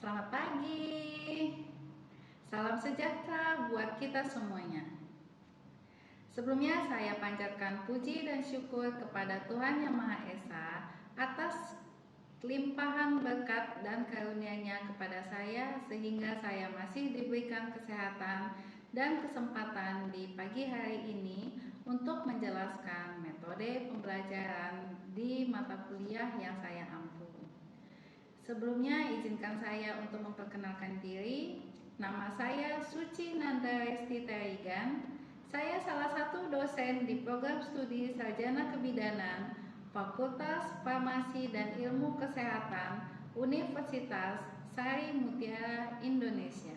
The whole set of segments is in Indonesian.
Selamat pagi. Salam sejahtera buat kita semuanya. Sebelumnya saya panjatkan puji dan syukur kepada Tuhan Yang Maha Esa atas limpahan berkat dan karunia-Nya kepada saya sehingga saya masih diberikan kesehatan dan kesempatan di pagi hari ini untuk menjelaskan metode pembelajaran di mata kuliah yang saya ampu. Sebelumnya izinkan saya untuk memperkenalkan diri. Nama saya Suci Nanda Resti Tarigan. Saya salah satu dosen di program studi Sarjana Kebidanan Fakultas Farmasi dan Ilmu Kesehatan Universitas Sari Mutiara, Indonesia.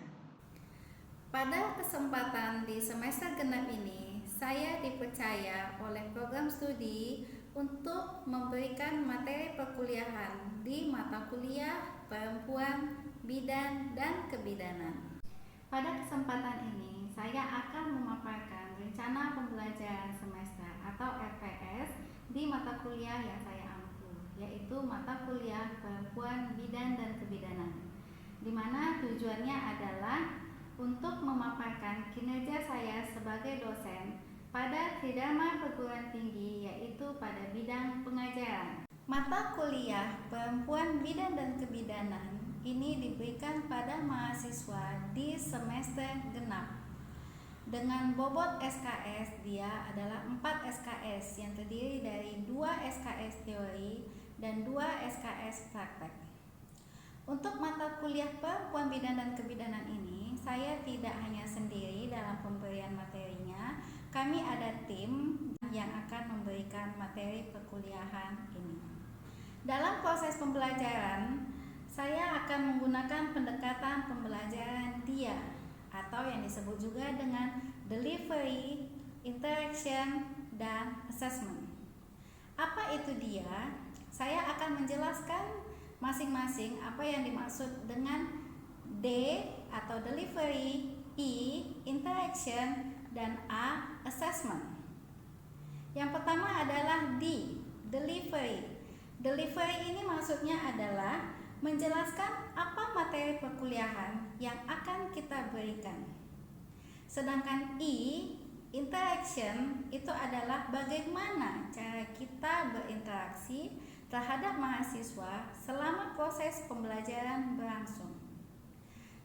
Pada kesempatan di semester genap ini, saya dipercaya oleh program studi untuk memberikan materi perkuliahan di mata kuliah Perempuan, Bidan, dan Kebidanan. Pada kesempatan ini, saya akan memaparkan rencana pembelajaran semester atau RPS di mata kuliah yang saya ampu, yaitu mata kuliah Perempuan, Bidan, dan Kebidanan, di mana tujuannya adalah untuk memaparkan kinerja saya sebagai dosen pada Tridharma Perguruan Tinggi, yaitu pada bidang pengajaran. Mata kuliah Perempuan, Bidan, dan Kebidanan ini diberikan pada mahasiswa di semester genap. Dengan bobot SKS, dia adalah 4 SKS yang terdiri dari 2 SKS teori dan 2 SKS praktek. Untuk mata kuliah Perempuan, Bidan, dan Kebidanan ini, saya tidak hanya sendiri dalam pemberian materinya. Kami ada tim yang akan memberikan materi perkuliahan ini. Dalam proses pembelajaran, saya akan menggunakan pendekatan pembelajaran DIA atau yang disebut juga dengan delivery, interaction, dan assessment. Apa itu DIA? Saya akan menjelaskan masing-masing apa yang dimaksud dengan D atau delivery, I interaction, dan A assessment. Yang pertama adalah D, delivery. Delivery ini maksudnya adalah menjelaskan apa materi perkuliahan yang akan kita berikan. Sedangkan I, interaction, itu adalah bagaimana cara kita berinteraksi terhadap mahasiswa selama proses pembelajaran berlangsung.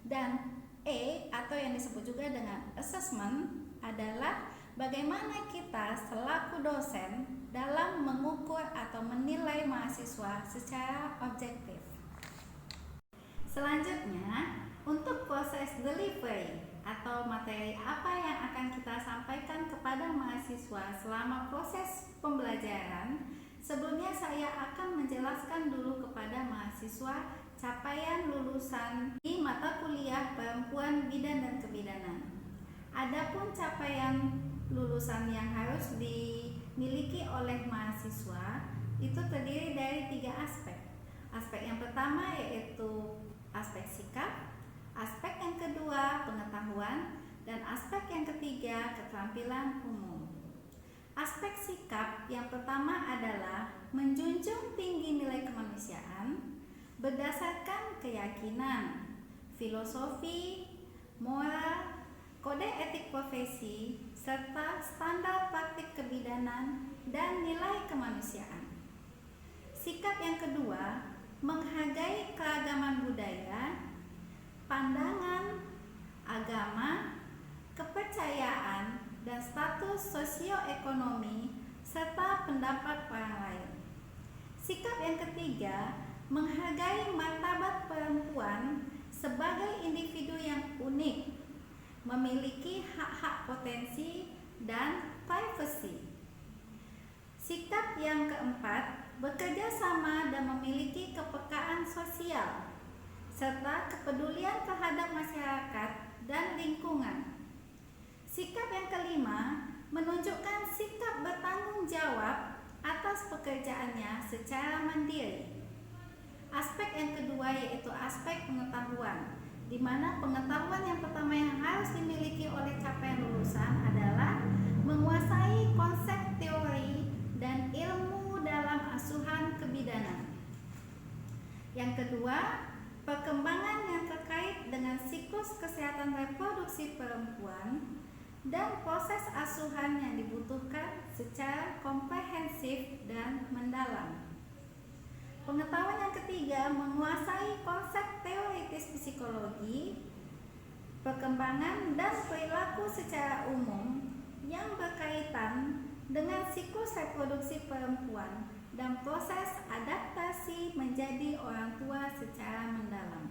Dan E atau yang disebut juga dengan assessment adalah bagaimana kita selaku dosen dalam mengukur atau menilai mahasiswa secara objektif. Selanjutnya, untuk proses delivery atau materi apa yang akan kita sampaikan kepada mahasiswa selama proses pembelajaran, sebelumnya saya akan menjelaskan dulu kepada mahasiswa capaian lulusan di mata kuliah Perempuan, Bidan, dan Kebidanan. Adapun capaian lulusan yang harus dimiliki oleh mahasiswa itu terdiri dari 3 aspek. Aspek yang pertama yaitu aspek sikap, aspek yang kedua pengetahuan, dan aspek yang ketiga keterampilan umum. Aspek sikap yang pertama adalah menjunjung tinggi nilai kemanusiaan berdasarkan keyakinan, filosofi, moral, kode etik profesi, serta standar praktik kebidanan dan nilai kemanusiaan. Sikap yang kedua, menghargai keragaman budaya, pandangan, agama, kepercayaan, dan status sosioekonomi, serta pendapat orang lain. Sikap yang ketiga, menghargai martabat perempuan sebagai individu yang unik, memiliki hak-hak potensi dan privasi. Sikap yang keempat, bekerja sama dan memiliki kepekaan sosial, serta kepedulian terhadap masyarakat dan lingkungan. Sikap yang kelima, menunjukkan sikap bertanggung jawab atas pekerjaannya secara mandiri. Aspek yang kedua yaitu aspek pengetahuan, di mana pengetahuan yang pertama yang harus dimiliki oleh capaian lulusan adalah menguasai konsep teori dan ilmu dalam asuhan kebidanan. Yang kedua, perkembangan yang dengan siklus kesehatan reproduksi perempuan dan proses asuhan yang dibutuhkan secara komprehensif dan mendalam. Pengetahuan yang ketiga menguasai konsep teoritis psikologi, perkembangan dan perilaku secara umum yang berkaitan dengan siklus reproduksi perempuan dan proses adaptasi menjadi orang tua secara mendalam.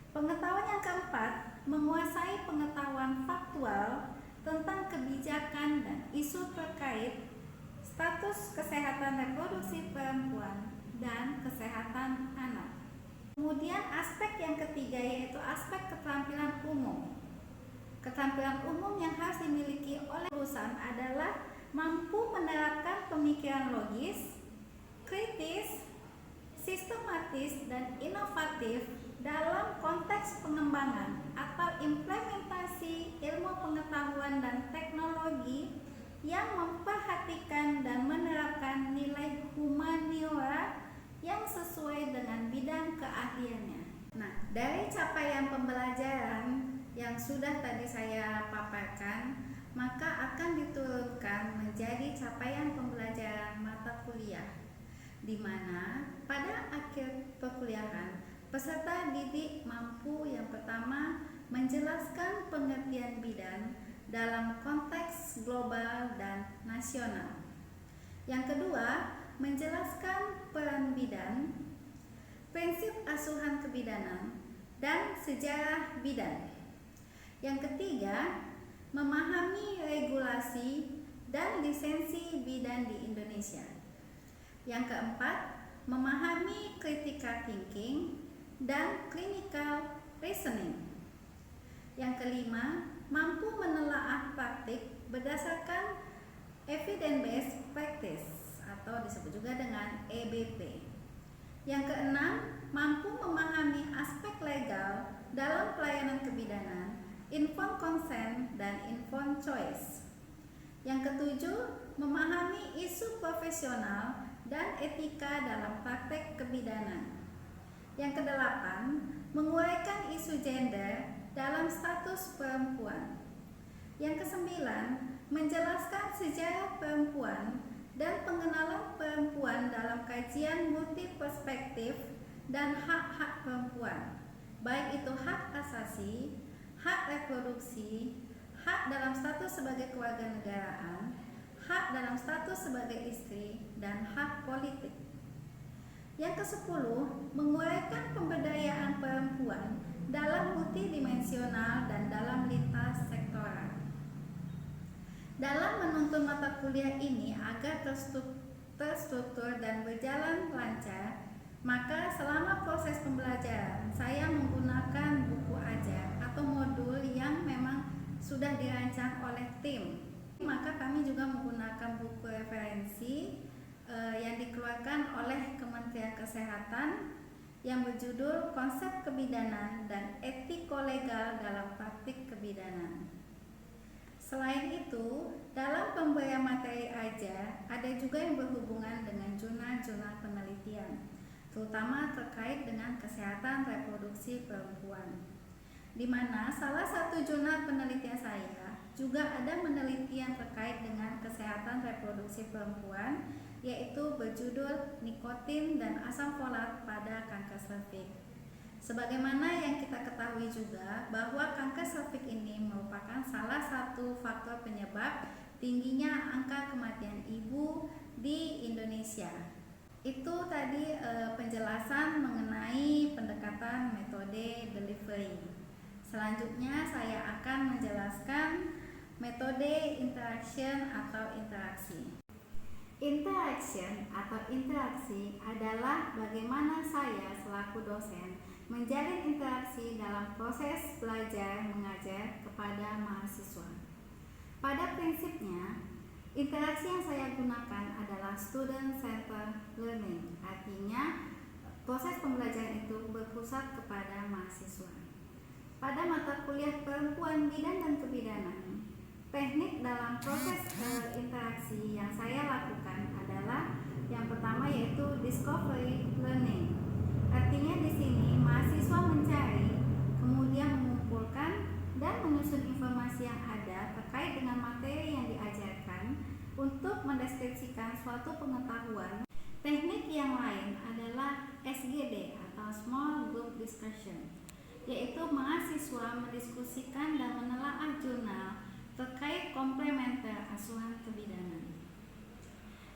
Pengetahuan yang keempat menguasai pengetahuan faktual tentang kebijakan dan isu terkait status kesehatan reproduksi perempuan dan kesehatan anak. Kemudian aspek yang ketiga yaitu aspek keterampilan umum. Keterampilan umum yang harus dimiliki oleh lulusan adalah mampu menerapkan pemikiran logis, kritis, sistematis, dan inovatif dalam konteks pengembangan atau implementasi ilmu pengetahuan dan teknologi yang memperhatikan dan menerapkan nilai humaniora yang sesuai dengan bidang keahliannya. Nah, dari capaian pembelajaran yang sudah tadi saya paparkan, maka akan diturunkan menjadi capaian pembelajaran mata kuliah, di mana pada akhir perkuliahan peserta didik mampu yang pertama menjelaskan pengertian bidan dalam konteks global dan nasional. Yang kedua, menjelaskan peran bidan, prinsip asuhan kebidanan, dan sejarah bidan. Yang ketiga, memahami regulasi dan lisensi bidan di Indonesia. Yang keempat, memahami critical thinking dan clinical reasoning. Yang kelima, mampu menelaah praktik berdasarkan evidence-based practice atau disebut juga dengan EBP. Yang keenam, mampu memahami aspek legal dalam pelayanan kebidanan, informed consent dan informed choice. Yang ketujuh, memahami isu profesional dan etika dalam praktek kebidanan. Yang kedelapan, menguraikan isu gender dalam status perempuan. Yang kesembilan, menjelaskan sejarah perempuan dan pengenalan perempuan dalam kajian multiperspektif dan hak-hak perempuan, baik itu hak asasi, hak reproduksi, hak dalam status sebagai kewarganegaraan, hak dalam status sebagai istri, dan hak politik. Yang ke-10, menguraikan pemberdayaan perempuan dalam multidimensional dan dalam lintas sektoral. Dalam menuntun mata kuliah ini agar terstruktur dan berjalan lancar, maka selama proses pembelajaran saya menggunakan buku ajar atau modul yang memang sudah dirancang oleh tim. Maka kami juga menggunakan buku referensi yang dikeluarkan oleh Kementerian Kesehatan yang berjudul Konsep Kebidanan dan Etiko-Legal dalam Praktik Kebidanan. Selain itu, dalam pemberian materi ajar ada juga yang berhubungan dengan jurnal-jurnal penelitian, terutama terkait dengan kesehatan reproduksi perempuan, di mana salah satu jurnal penelitian saya juga ada penelitian terkait dengan kesehatan reproduksi perempuan, yaitu berjudul Nikotin dan Asam Folat pada Kanker Serviks. Sebagaimana yang kita ketahui juga bahwa kanker serviks ini merupakan salah satu faktor penyebab tingginya angka kematian ibu di Indonesia. Itu tadi penjelasan mengenai pendekatan metode delivery. Selanjutnya saya akan menjelaskan metode interaction atau interaksi. Interaction atau interaksi adalah bagaimana saya selaku dosen menjalin interaksi dalam proses belajar mengajar kepada mahasiswa. Pada prinsipnya, interaksi yang saya gunakan adalah student-centered learning, artinya proses pembelajaran itu berpusat kepada mahasiswa. Pada mata kuliah perempuan bidan dan kebidanan, teknik dalam proses interaksi yang saya lakukan adalah yang pertama yaitu discovery learning. Artinya di sini mahasiswa mencari, kemudian dengan materi yang diajarkan untuk mendeskripsikan suatu pengetahuan. Teknik yang lain adalah SGD atau Small Group Discussion, yaitu mahasiswa mendiskusikan dan menelaah jurnal terkait komplementer asuhan kebidanan.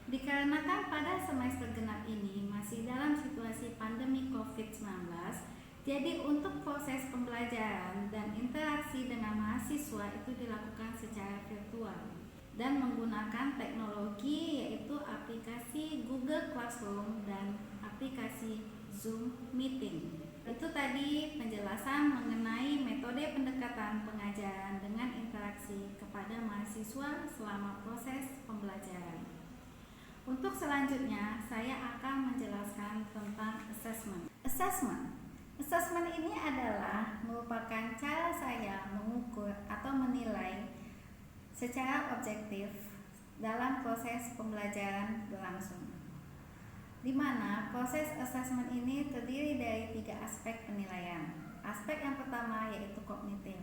Dikarenakan pada semester genap ini masih dalam situasi pandemi COVID-19, jadi untuk proses pembelajaran dan interaksi dengan mahasiswa itu dilakukan secara virtual dan menggunakan teknologi yaitu aplikasi Google Classroom dan aplikasi Zoom Meeting. Itu tadi penjelasan mengenai metode pendekatan pengajaran dengan interaksi kepada mahasiswa selama proses pembelajaran. Untuk selanjutnya, saya akan menjelaskan tentang assessment. Assessment ini adalah merupakan cara saya mengukur atau menilai secara objektif dalam proses pembelajaran berlangsung, di mana proses assessment ini terdiri dari 3 aspek penilaian. Aspek yang pertama yaitu kognitif,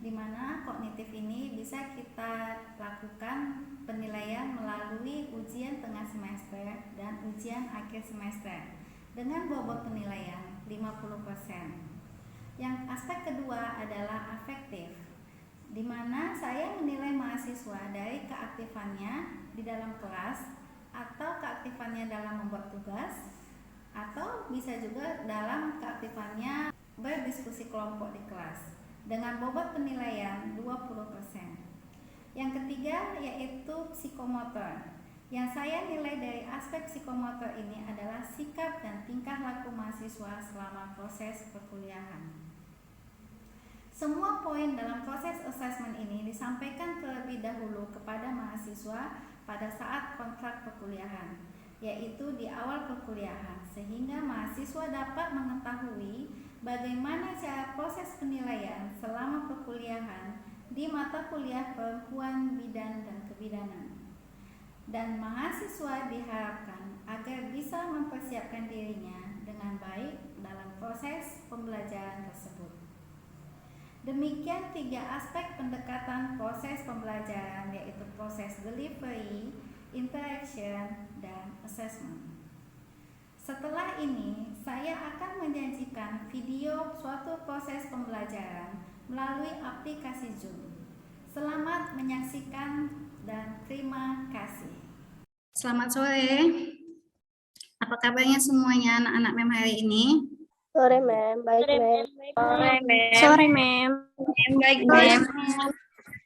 di mana kognitif ini bisa kita lakukan penilaian melalui ujian tengah semester dan ujian akhir semester dengan bobot penilaian 50%. Yang aspek kedua adalah afektif, di mana saya menilai mahasiswa dari keaktifannya di dalam kelas atau keaktifannya dalam membuat tugas, atau bisa juga dalam keaktifannya berdiskusi kelompok di kelas dengan bobot penilaian 20%. Yang ketiga yaitu psikomotor. Yang saya nilai dari aspek psikomotor ini adalah sikap dan tingkah laku mahasiswa selama proses perkuliahan. Semua poin dalam proses assessment ini disampaikan terlebih dahulu kepada mahasiswa pada saat kontrak perkuliahan, yaitu di awal perkuliahan, sehingga mahasiswa dapat mengetahui bagaimana cara proses penilaian selama perkuliahan di mata kuliah perempuan, bidan, dan kebidanan. Dan mahasiswa diharapkan agar bisa mempersiapkan dirinya dengan baik dalam proses pembelajaran tersebut. Demikian 3 aspek pendekatan proses pembelajaran, yaitu proses delivery, interaction, dan assessment. Setelah ini, saya akan menyajikan video suatu proses pembelajaran melalui aplikasi Zoom. Selamat menyaksikan dan terima kasih. Selamat sore. Apa kabarnya semuanya anak-anak MEM hari ini? Sore, Mem. Baik, Mem. Sore, Mem. Baik, Mem.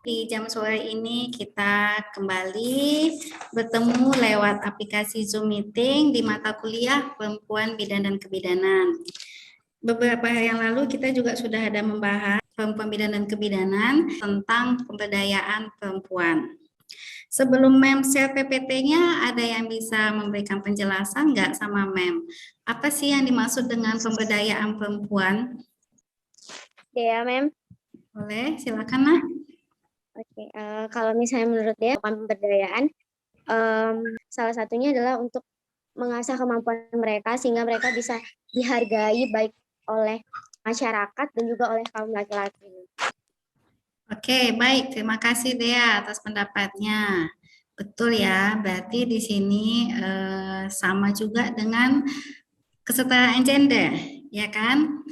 Di jam sore ini kita kembali bertemu lewat aplikasi Zoom Meeting di mata kuliah Perempuan, Bidan, dan Kebidanan. Beberapa hari yang lalu kita juga sudah ada membahas Perempuan, Bidan, dan Kebidanan tentang pemberdayaan perempuan. Sebelum Mem share PPT-nya, ada yang bisa memberikan penjelasan nggak sama Mem? Apa sih yang dimaksud dengan pemberdayaan perempuan? Ya, Mem. Boleh, silakan Nah. Oke, kalau misalnya menurut dia pemberdayaan, salah satunya adalah untuk mengasah kemampuan mereka sehingga mereka bisa dihargai baik oleh masyarakat dan juga oleh kaum laki-laki. Oke, baik. Terima kasih Dea atas pendapatnya. Betul ya, berarti di sini sama juga dengan kesetaraan gender, ya kan?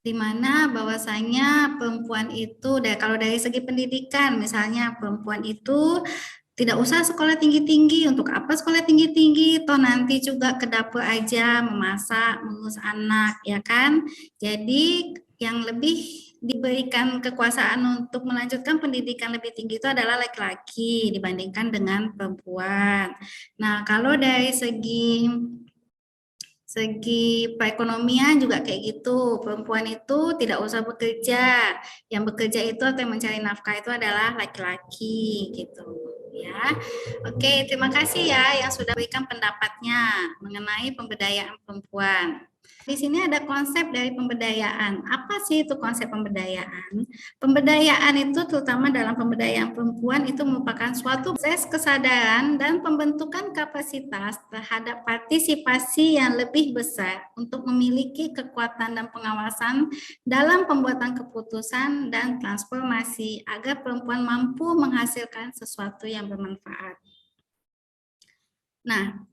Di mana bahwasanya perempuan itu, kalau dari segi pendidikan, misalnya perempuan itu tidak usah sekolah tinggi-tinggi. Untuk apa sekolah tinggi-tinggi? Toh nanti juga ke dapur aja, memasak, mengurus anak, ya kan? Jadi yang lebih diberikan kekuasaan untuk melanjutkan pendidikan lebih tinggi itu adalah laki-laki dibandingkan dengan perempuan. Nah, kalau dari segi perekonomian juga kayak gitu, perempuan itu tidak usah bekerja, yang bekerja itu atau yang mencari nafkah itu adalah laki-laki gitu ya. Oke, terima kasih ya yang sudah berikan pendapatnya mengenai pemberdayaan perempuan. Di sini ada konsep dari pemberdayaan. Apa sih itu konsep pemberdayaan? Pemberdayaan itu terutama dalam pemberdayaan perempuan itu merupakan suatu proses kesadaran dan pembentukan kapasitas terhadap partisipasi yang lebih besar untuk memiliki kekuatan dan pengawasan dalam pembuatan keputusan dan transformasi agar perempuan mampu menghasilkan sesuatu yang bermanfaat. Nah,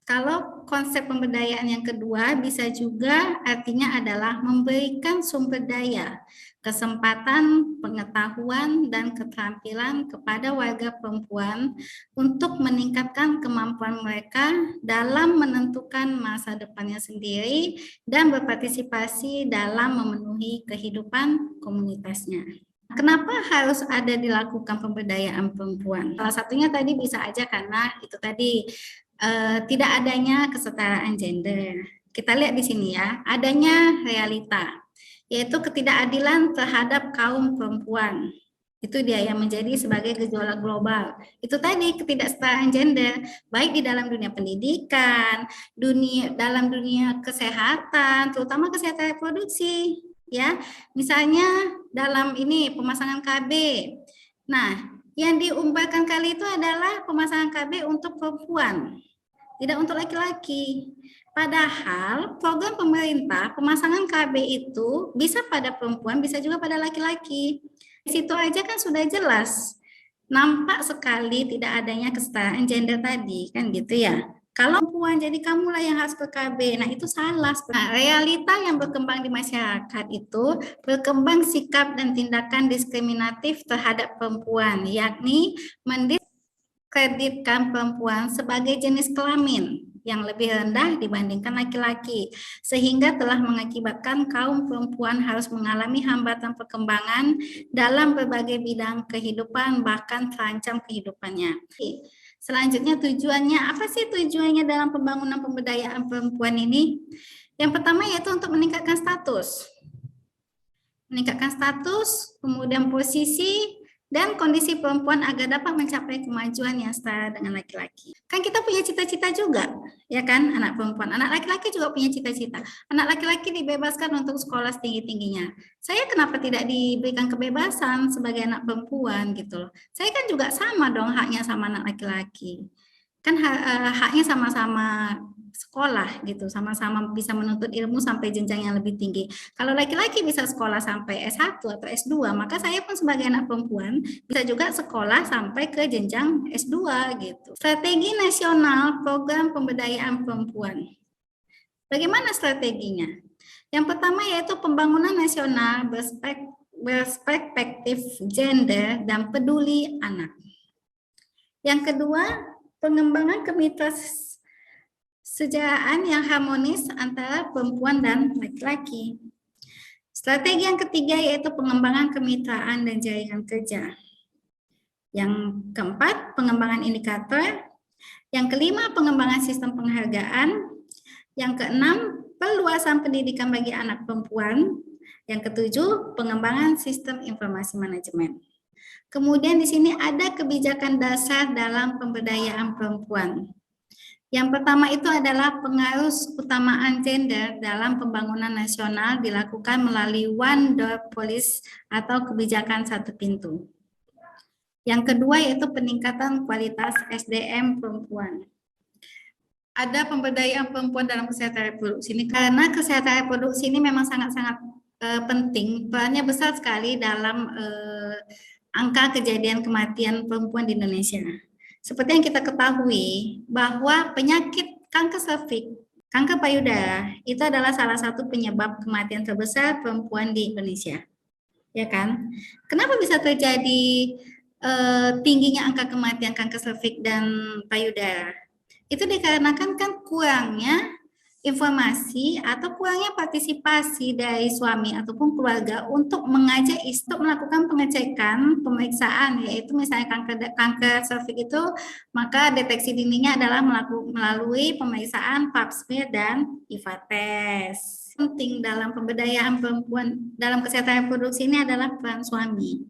kalau konsep pemberdayaan yang kedua bisa juga artinya adalah memberikan sumber daya, kesempatan, pengetahuan, dan keterampilan kepada warga perempuan untuk meningkatkan kemampuan mereka dalam menentukan masa depannya sendiri dan berpartisipasi dalam memenuhi kehidupan komunitasnya. Kenapa harus ada dilakukan pemberdayaan perempuan? Salah satunya tadi bisa aja karena itu tadi tidak adanya kesetaraan gender. Kita lihat di sini ya, adanya realita, yaitu ketidakadilan terhadap kaum perempuan. Itu dia yang menjadi sebagai gejolak global. Itu tadi ketidaksetaraan gender, baik di dalam dunia pendidikan, dalam dunia kesehatan, terutama kesehatan reproduksi. Ya, misalnya dalam ini pemasangan KB. Nah, yang diumbarkan kali itu adalah pemasangan KB untuk perempuan, tidak untuk laki-laki. Padahal program pemerintah pemasangan KB itu bisa pada perempuan, bisa juga pada laki-laki. Di situ aja kan sudah jelas, nampak sekali tidak adanya kesetaraan gender tadi, kan gitu ya. Kalau perempuan jadi kamulah yang harus ke KB, nah itu salah. Nah, realita yang berkembang di masyarakat itu berkembang sikap dan tindakan diskriminatif terhadap perempuan, yakni mendiskreditkan perempuan sebagai jenis kelamin yang lebih rendah dibandingkan laki-laki, sehingga telah mengakibatkan kaum perempuan harus mengalami hambatan perkembangan dalam berbagai bidang kehidupan, bahkan terancam kehidupannya. Selanjutnya tujuannya, apa sih tujuannya dalam pembangunan pemberdayaan perempuan ini? Yang pertama yaitu untuk meningkatkan status. Meningkatkan status, kemudian posisi, dan kondisi perempuan agar dapat mencapai kemajuan yang setara dengan laki-laki. Kan kita punya cita-cita juga, ya kan, anak perempuan. Anak laki-laki juga punya cita-cita. Anak laki-laki dibebaskan untuk sekolah setinggi-tingginya. Saya kenapa tidak diberikan kebebasan sebagai anak perempuan gitu loh. Saya kan juga sama dong haknya sama anak laki-laki. Kan haknya sama-sama sekolah gitu, sama-sama bisa menuntut ilmu sampai jenjang yang lebih tinggi. Kalau laki-laki bisa sekolah sampai S1 atau S2, maka saya pun sebagai anak perempuan bisa juga sekolah sampai ke jenjang S2 gitu. Strategi nasional program pemberdayaan perempuan. Bagaimana strateginya? Yang pertama yaitu pembangunan nasional berperspektif gender dan peduli anak. Yang kedua, pengembangan kemitrasejahteraan yang harmonis antara perempuan dan laki-laki. Strategi yang ketiga yaitu pengembangan kemitraan dan jaringan kerja. Yang keempat, pengembangan indikator. Yang kelima, pengembangan sistem penghargaan. Yang keenam, perluasan pendidikan bagi anak perempuan. Yang ketujuh, pengembangan sistem informasi manajemen. Kemudian di sini ada kebijakan dasar dalam pemberdayaan perempuan. Yang pertama itu adalah pengaruh utamaan gender dalam pembangunan nasional dilakukan melalui one door policy atau kebijakan satu pintu. Yang kedua yaitu peningkatan kualitas SDM perempuan. Ada pemberdayaan perempuan dalam kesehatan reproduksi ini karena kesehatan reproduksi ini memang sangat-sangat penting, perannya besar sekali dalam angka kejadian kematian perempuan di Indonesia. Seperti yang kita ketahui bahwa penyakit kanker serviks, kanker payudara itu adalah salah satu penyebab kematian terbesar perempuan di Indonesia. Ya kan? Kenapa bisa terjadi tingginya angka kematian kanker serviks dan payudara? Itu dikarenakan kan kurangnya informasi atau kurangnya partisipasi dari suami ataupun keluarga untuk mengajak istri melakukan pengecekan, pemeriksaan, yaitu misalnya kanker serviks itu, maka deteksi dininya adalah melalui pemeriksaan pap smear dan IVA test. Penting dalam pemberdayaan perempuan dalam kesehatan reproduksi ini adalah peran suami.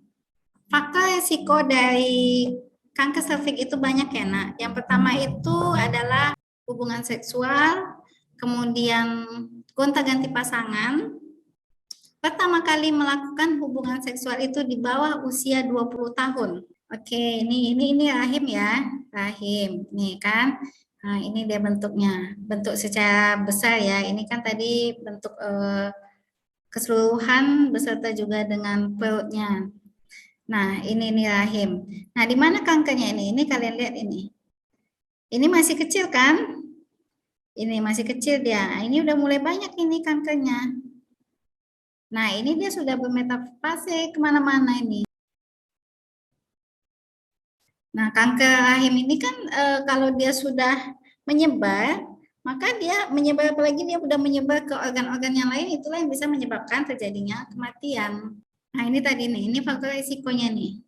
Faktor risiko dari kanker serviks itu banyak ya, Nak. Yang pertama itu adalah hubungan seksual, kemudian gonta-ganti pasangan, pertama kali melakukan hubungan seksual itu di bawah usia 20 tahun. Oke, ini rahim ya, rahim. Nih kan. Nah, ini dia bentuknya. Bentuk secara besar ya. Ini kan tadi bentuk keseluruhan beserta juga dengan perutnya. Nah, ini rahim. Nah, di mana kankernya ini? Ini kalian lihat ini. Ini masih kecil kan? Ini masih kecil dia. Nah, ini udah mulai banyak ini kankernya. Nah, ini dia sudah bermetastase kemana-mana ini. Nah, kanker rahim ini kan kalau dia sudah menyebar, maka dia menyebar, apalagi dia sudah menyebar ke organ-organ yang lain, itulah yang bisa menyebabkan terjadinya kematian. Nah, ini tadi nih, ini faktor risikonya nih.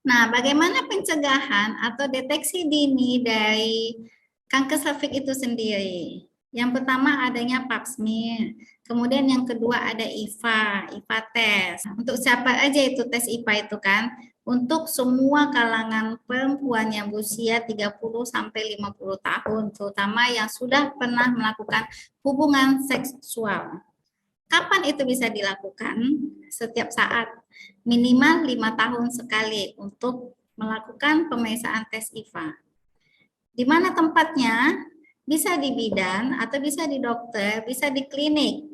Nah, bagaimana pencegahan atau deteksi dini dari kanker serviks itu sendiri? Yang pertama adanya pap smear, kemudian yang kedua ada IVA tes. Untuk siapa aja itu tes IVA itu kan? Untuk semua kalangan perempuan yang berusia 30 sampai 50 tahun, terutama yang sudah pernah melakukan hubungan seksual. Kapan itu bisa dilakukan? Setiap saat, minimal 5 tahun sekali untuk melakukan pemeriksaan tes IVA. Di mana tempatnya? Bisa di bidan atau bisa di dokter, bisa di klinik.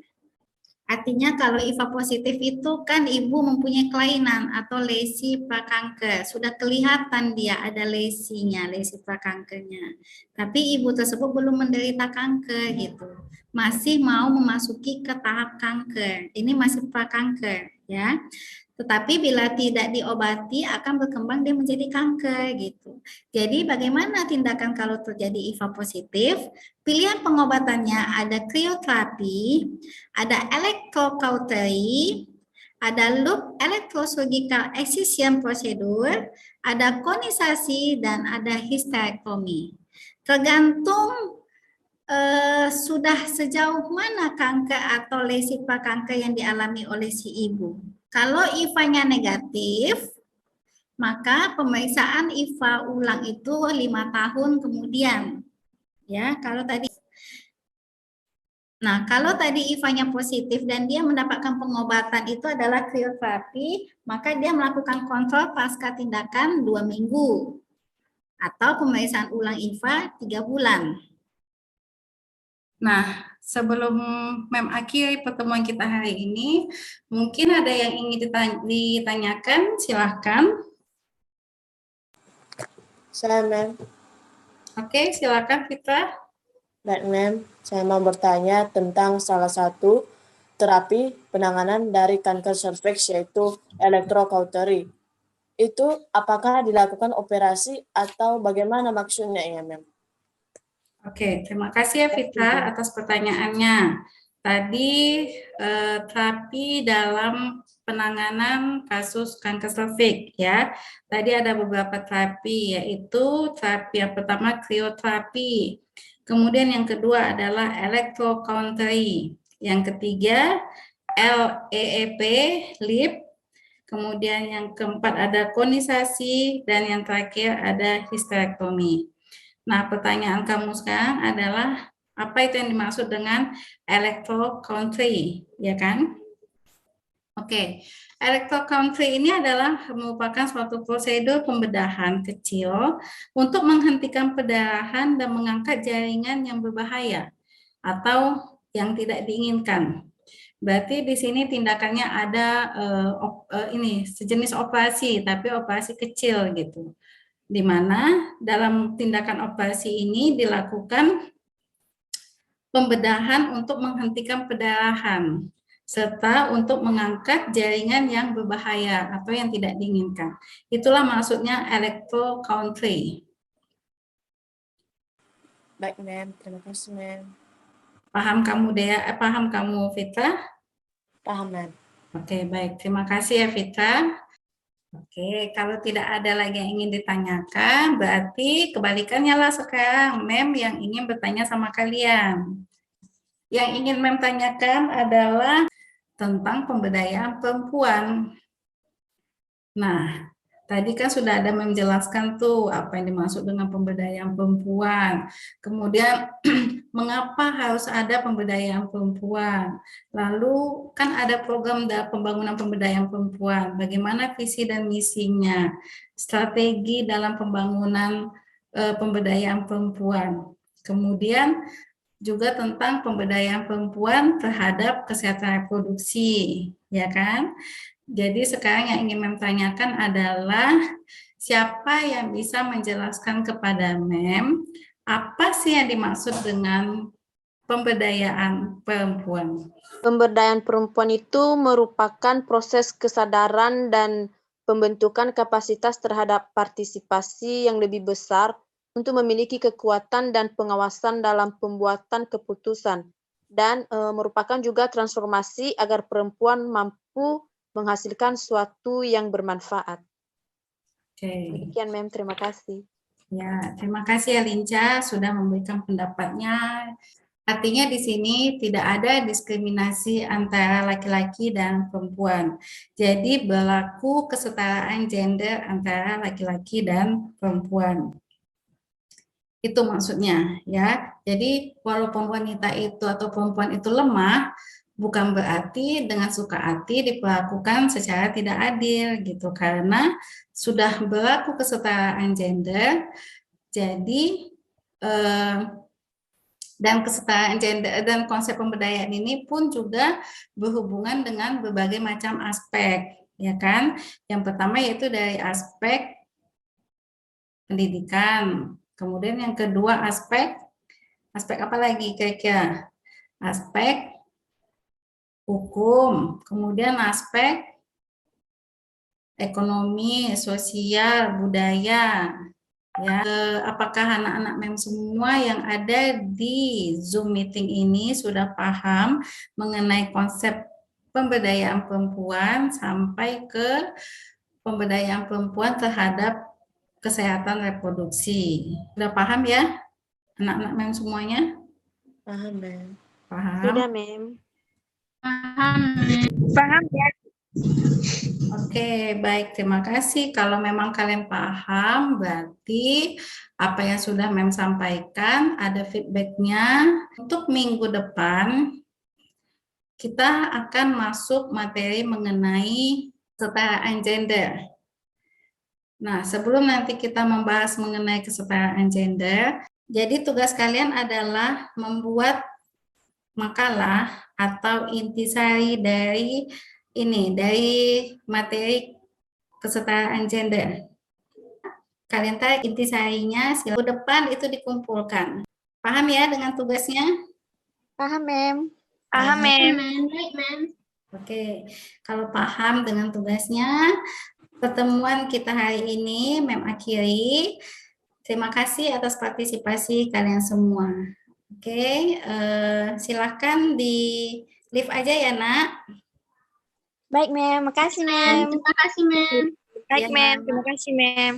Artinya kalau IVA positif itu kan ibu mempunyai kelainan atau lesi prakanker. Sudah kelihatan dia ada lesinya, lesi prakankernya. Tapi ibu tersebut belum menderita kanker gitu. Masih mau memasuki ke tahap kanker. Ini masih prakanker ya. Tetapi bila tidak diobati akan berkembang dia menjadi kanker gitu. Jadi bagaimana tindakan kalau terjadi IVA positif? Pilihan pengobatannya ada krioterapi, ada electrocautery, ada loop electrosurgical excision procedure, ada konisasi, dan ada histerektomi. Tergantung sudah sejauh mana kanker atau lesi prakanker yang dialami oleh si ibu. Kalau IVA-nya negatif, maka pemeriksaan IVA ulang itu 5 tahun kemudian. Ya, kalau tadi IVA-nya positif dan dia mendapatkan pengobatan itu adalah krioterapi, maka dia melakukan kontrol pasca tindakan 2 minggu atau pemeriksaan ulang IVA 3 bulan. Nah, sebelum Mem akhiri pertemuan kita hari ini, mungkin ada yang ingin ditanyakan, silahkan. Saya, Mem. Oke, silakan Fitra. Baik, Mem. Saya mau bertanya tentang salah satu terapi penanganan dari kanker serviks yaitu electrocautery. Itu apakah dilakukan operasi atau bagaimana maksudnya ya, Mem? Oke, terima kasih ya Fitra atas pertanyaannya. Tadi terapi dalam penanganan kasus kanker serviks ya. Tadi ada beberapa terapi, yaitu terapi yang pertama krioterapi. Kemudian yang kedua adalah electrocautery. Yang ketiga LEEP, LEEP. Kemudian yang keempat ada konisasi dan yang terakhir ada histerektomi. Nah, pertanyaan kamu sekarang adalah apa itu yang dimaksud dengan electrocautery, ya kan? Oke, electrocautery ini adalah merupakan suatu prosedur pembedahan kecil untuk menghentikan perdarahan dan mengangkat jaringan yang berbahaya atau yang tidak diinginkan. Berarti di sini tindakannya ada ini sejenis operasi, tapi operasi kecil gitu. Di mana dalam tindakan operasi ini dilakukan pembedahan untuk menghentikan perdarahan serta untuk mengangkat jaringan yang berbahaya atau yang tidak diinginkan. Itulah maksudnya electrocautery. Baik, Mem. Terima kasih, Mem. Paham kamu Dea? Paham kamu Fitra? Paham, Mem. Oke, baik. Terima kasih ya Fitra. Oke, kalau tidak ada lagi yang ingin ditanyakan, berarti kebalikannya lah sekarang, Mem yang ingin bertanya sama kalian. Yang ingin Mem tanyakan adalah tentang pemberdayaan perempuan. Nah, Tadi kan sudah ada menjelaskan tuh apa yang dimaksud dengan pemberdayaan perempuan. Kemudian mengapa harus ada pemberdayaan perempuan? Lalu kan ada program pembangunan pemberdayaan perempuan. Bagaimana visi dan misinya? Strategi dalam pembangunan pemberdayaan perempuan. Kemudian juga tentang pemberdayaan perempuan terhadap kesehatan reproduksi, ya kan? Jadi sekarang yang ingin Mem tanyakan adalah siapa yang bisa menjelaskan kepada Mem apa sih yang dimaksud dengan pemberdayaan perempuan? Pemberdayaan perempuan itu merupakan proses kesadaran dan pembentukan kapasitas terhadap partisipasi yang lebih besar untuk memiliki kekuatan dan pengawasan dalam pembuatan keputusan dan merupakan juga transformasi agar perempuan mampu menghasilkan sesuatu yang bermanfaat. Demikian, Mem. Terima kasih. Ya, terima kasih ya Linca sudah memberikan pendapatnya. Artinya di sini tidak ada diskriminasi antara laki-laki dan perempuan. Jadi berlaku kesetaraan gender antara laki-laki dan perempuan. Itu maksudnya ya. Jadi walaupun wanita itu atau perempuan itu lemah, bukan berarti dengan suka hati diperlakukan secara tidak adil gitu, karena sudah berlaku kesetaraan gender. Jadi dan kesetaraan gender dan konsep pemberdayaan ini pun juga berhubungan dengan berbagai macam aspek, ya kan? Yang pertama yaitu dari aspek pendidikan, kemudian yang kedua aspek apa lagi kira-kira? Aspek hukum, kemudian aspek ekonomi, sosial, budaya. Ya, apakah anak-anak Mem semua yang ada di Zoom meeting ini sudah paham mengenai konsep pemberdayaan perempuan sampai ke pemberdayaan perempuan terhadap kesehatan reproduksi? Sudah paham ya anak-anak Mem semuanya? Paham, Mem. Paham? Sudah, Mem. Paham ya? Oke, baik. Terima kasih. Kalau memang kalian paham, berarti apa yang sudah Mem sampaikan, ada feedbacknya. Untuk minggu depan, kita akan masuk materi mengenai kesetaraan gender. Nah, sebelum nanti kita membahas mengenai kesetaraan gender, jadi tugas kalian adalah membuat makalah atau intisari dari materi kesetaraan gender. Kalian tarik intisarinya, minggu depan itu dikumpulkan. Paham ya dengan tugasnya? Paham, Mem. Paham, Mem. Baik, Mem. Oke, kalau paham dengan tugasnya, pertemuan kita hari ini Mem akhiri. Terima kasih atas partisipasi kalian semua. Oke, silakan di live aja ya, Nak. Baik, Mem. Makasih, Mem. Terima kasih, Mem. Baik, Mem. Terima kasih, Mem.